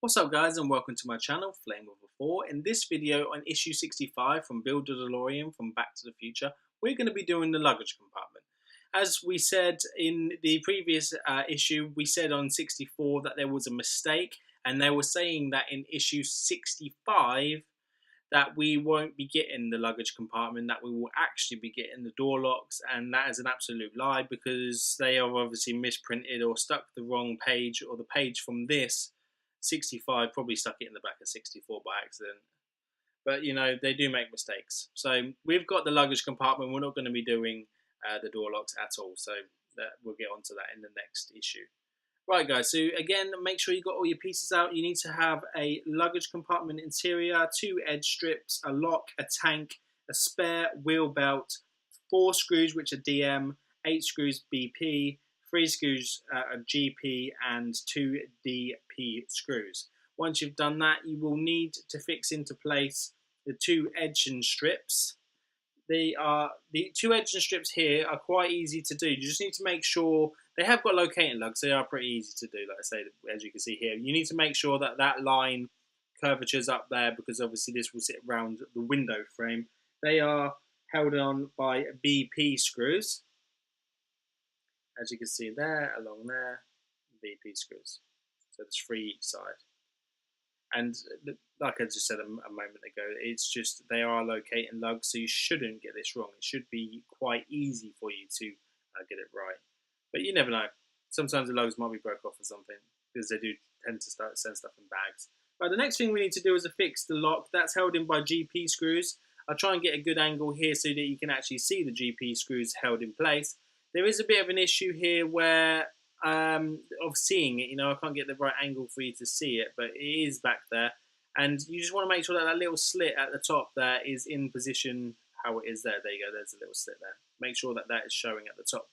What's up guys and welcome to my channel Flame of a 4. In this video on issue 65 from Build a DeLorean from Back to the Future, we're going to be doing the luggage compartment. As we said in the previous issue, we said on 64 that there was a mistake, and they were saying that in issue 65 that we won't be getting the luggage compartment, that we will actually be getting the door locks, and that is an absolute lie because they have obviously misprinted or stuck the wrong page, or the page from this 65 probably stuck it in the back of 64 by accident. But you know, they do make mistakes. So we've got the luggage compartment. We're not going to be doing the door locks at all. So we'll get onto that in the next issue. Right guys, so again, make sure you got all your pieces out. You need to have a luggage compartment interior, 2 edge strips, a lock, a tank, a spare wheel belt, 4 screws which are DM, 8 screws BP, 3 screws GP, and 2 DP screws. Once you've done that, you will need to fix into place the 2 edge strips. The 2 edge strips here are quite easy to do. You just need to make sure they have got locating lugs. They are pretty easy to do, like I say, as you can see here. You need to make sure that that line curvature's up there because obviously this will sit around the window frame. They are held on by BP screws. As you can see there, along there, BP screws. So there's 3 each side. And like I just said a moment ago, it's just they are locating lugs, so you shouldn't get this wrong. It should be quite easy for you to get it right. But you never know. Sometimes the lugs might be broke off or something because they do tend to send stuff in bags. Right, the next thing we need to do is affix the lock. That's held in by GP screws. I'll try and get a good angle here so that you can actually see the GP screws held in place. There is a bit of an issue here where of seeing it, you know, I can't get the right angle for you to see it, but it is back there, and you just want to make sure that that little slit at the top there is in position how it is there. There you go, there's a little slit there. Make sure that that is showing at the top.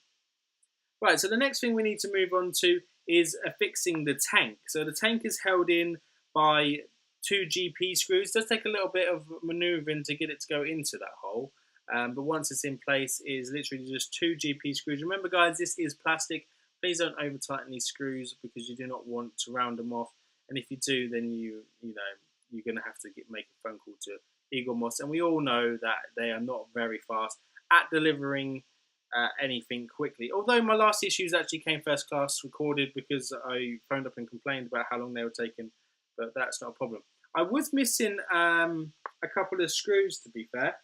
Right, so the next thing we need to move on to is affixing the tank. So the tank is held in by 2 GP screws. It does take a little bit of manoeuvring to get it to go into that hole, but once it's in place, it is literally just 2 GP screws. Remember guys, this is plastic. Please don't over tighten these screws because you do not want to round them off. And if you do, then you're going to have to make a phone call to Eaglemoss. And we all know that they are not very fast at delivering anything quickly. Although my last issues actually came first class recorded because I phoned up and complained about how long they were taking. But that's not a problem. I was missing a couple of screws, to be fair.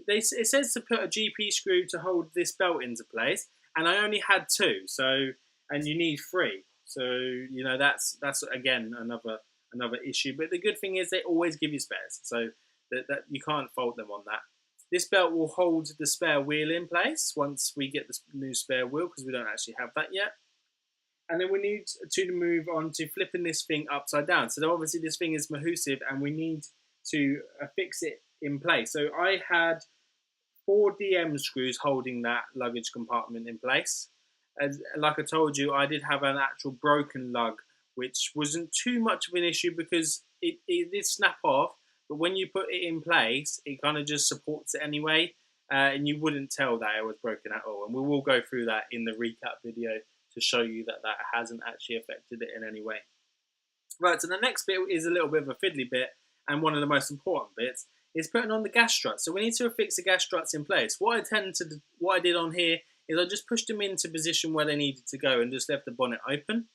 It says to put a GP screw to hold this belt into place, and I only had 2. So, and you need 3. So you know that's again another issue. But the good thing is they always give you spares, so that you can't fault them on that. This belt will hold the spare wheel in place once we get the new spare wheel because we don't actually have that yet. And then we need to move on to flipping this thing upside down. So obviously this thing is mahoosive and we need to fix it in place. So I had 4 DM screws holding that luggage compartment in place. As like I told you, I did have an actual broken lug, which wasn't too much of an issue because it did snap off. But when you put it in place, it kind of just supports it anyway. And you wouldn't tell that it was broken at all. And we will go through that in the recap video to show you that that hasn't actually affected it in any way. Right, so the next bit is a little bit of a fiddly bit, and one of the most important bits is putting on the gas struts. So we need to affix the gas struts in place. What I did on here is I just pushed them into position where they needed to go and just left the bonnet open.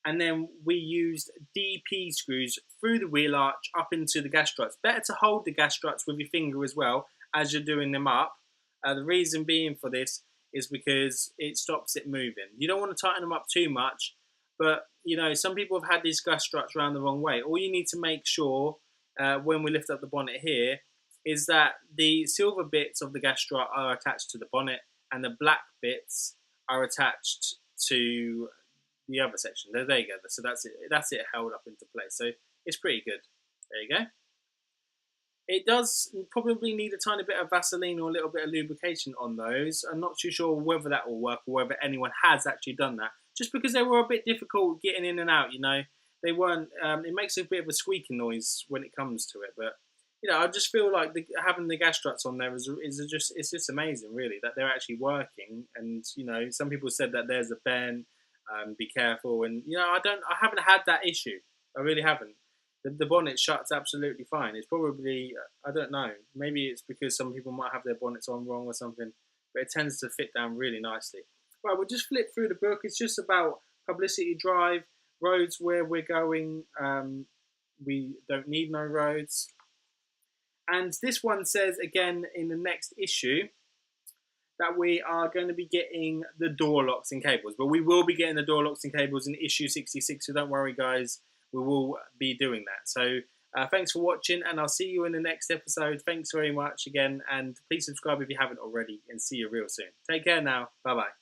And then we used DP screws through the wheel arch up into the gas struts. Better to hold the gas struts with your finger as well as you're doing them up. The reason being for this is because it stops it moving. You don't want to tighten them up too much, but you know, some people have had these gas struts around the wrong way. All you need to make sure when we lift up the bonnet here is that the silver bits of the gas strut are attached to the bonnet and the black bits are attached to the other section. There you go. So that's it held up into place. So it's pretty good. There you go. It does probably need a tiny bit of Vaseline or a little bit of lubrication on those. I'm not too sure whether that will work or whether anyone has actually done that. Just because they were a bit difficult getting in and out, you know. They weren't, it makes a bit of a squeaking noise when it comes to it. But, you know, I just feel like having the gas struts on there it's just amazing, really, that they're actually working. And, you know, some people said that there's a bend, be careful. And, you know, I haven't had that issue. I really haven't. The bonnet shuts absolutely fine. It's probably, I don't know, maybe it's because some people might have their bonnets on wrong or something, but it tends to fit down really nicely. Right, we'll just flip through the book. It's just about publicity drive, roads where we're going. We don't need no roads. And this one says, again, in the next issue, that we are going to be getting the door locks and cables. But we will be getting the door locks and cables in issue 66, so don't worry, guys. We will be doing that. So thanks for watching, and I'll see you in the next episode. Thanks very much again, and please subscribe if you haven't already, and see you real soon. Take care now. Bye-bye.